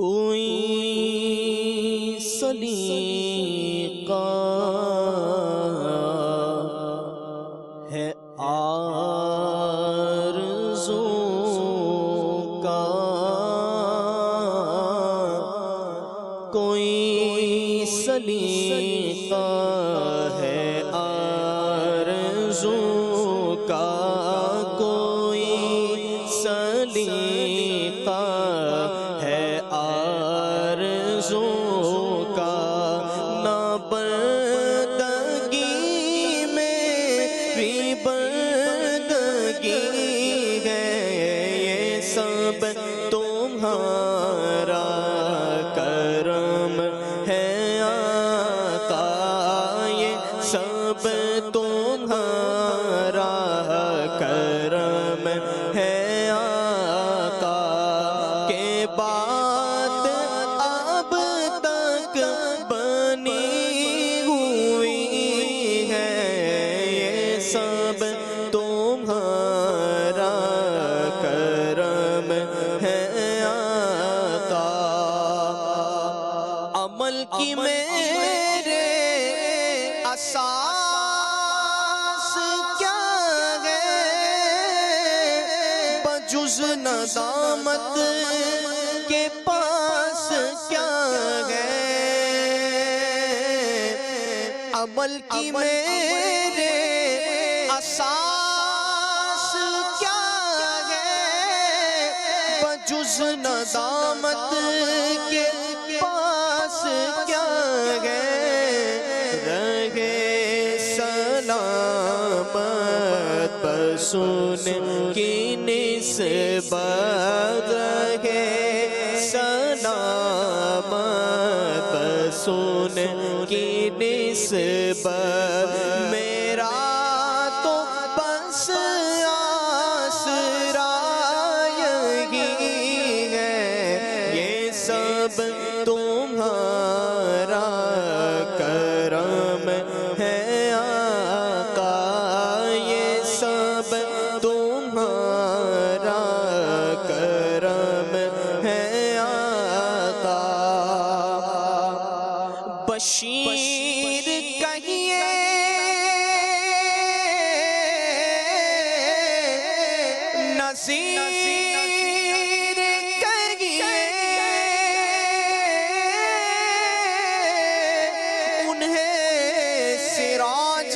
کوئی سلیقہ ہے آرزو کا، کوئی سلیقہ ہے آرزو کا، کوئی سلیقہ ہے آرزو کا، نابردگی میری بردگی ہے، یہ سب تمہارا کرم ہے آقا، یہ سب تمہارا کرم ہے آقا، کہ بات اب تک بنی ہوئی ہے، یہ سب تمہارا کرم ہے آقا۔ عمل کی میرے اساس کیا ہے، بجز ندامت کے پاس کیا ہے، عمل کی میرے اساس کیا ہے، بجز ندامت کے پاس کیا ہے، رہے سلامت بسون کی نسبت، رہے سلامت بسون کی نسبت، میرا تو بس آسرا یہی ہے، یہ سب تمہارا کرم ہے آقا، یہ سب تمہارا کرم ہے آقا۔ بشیر کہیے نذیر کہیے، انہیں سراج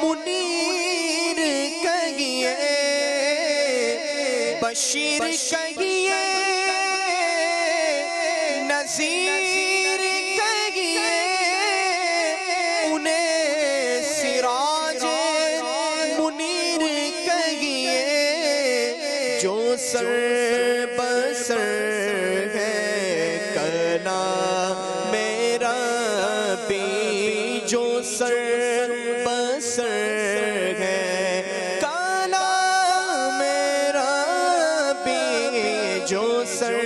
منیر کہیے، بشیر کہیے نذیر کہیے، انہیں سراج منیر کہیے، جو سر بسر ہے کلام میرا بھی، جو سر بسر ہے کلام میرا بھی، جو سر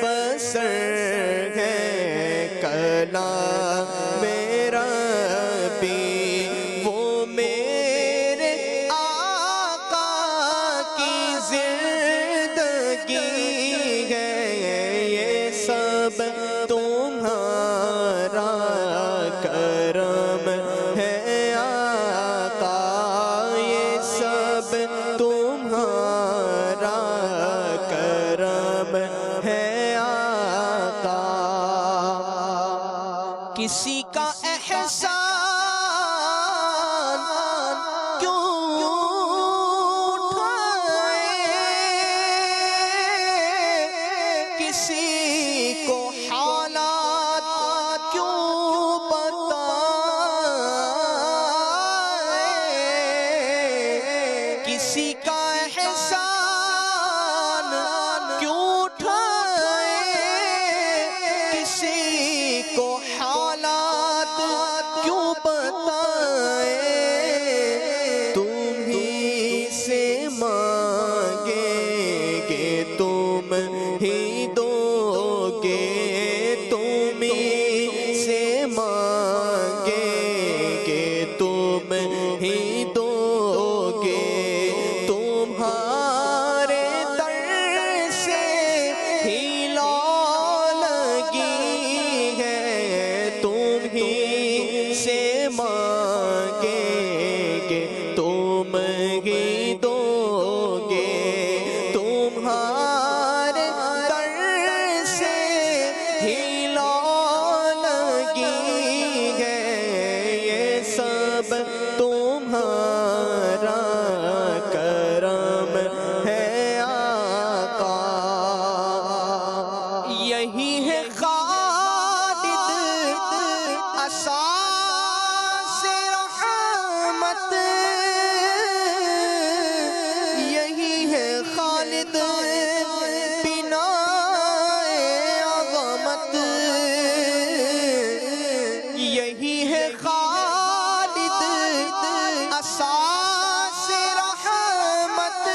بسر ہے کلام میرا بھی، وہ میرے آقا کی زندگی ہے، یہ سب تمہارا کرم ہے آقا، یہ سب تمہارا کرم ہے آقا۔ کسی کا احسان کیوں اٹھائے، کسی کو حالات کیوں بتائے، کسی کا احسان کیوں اٹھائے، کسی کو حالات کیوں بتائے، تم ہی سے مانگیں گے تم ہی دو یہی ہے خالد اساس رحمت، یہی ہے خالد بنائے عظمت، یہی ہے خالد اساس رحمت،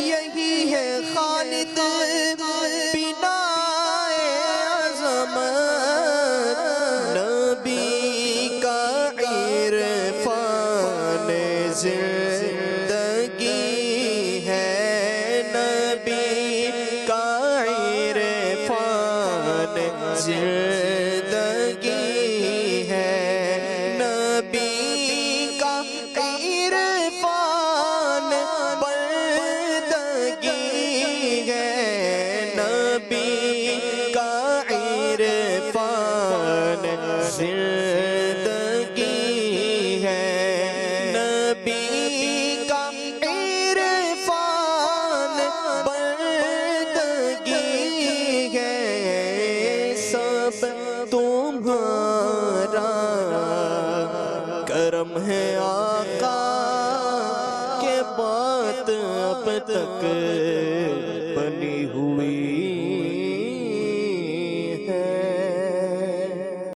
یہی ہے خالد بنائے عظمت، نبی کا عرفان زندگی ہے، نبی کا عرفان زندگی ہے، نبی کا عرفان بندگی ہے، نبی کا عرفان زندگی ہے، نبی کا عرفان بندگی ہے، سب تمہارا کرم ہے آقا، کہ بات اب تک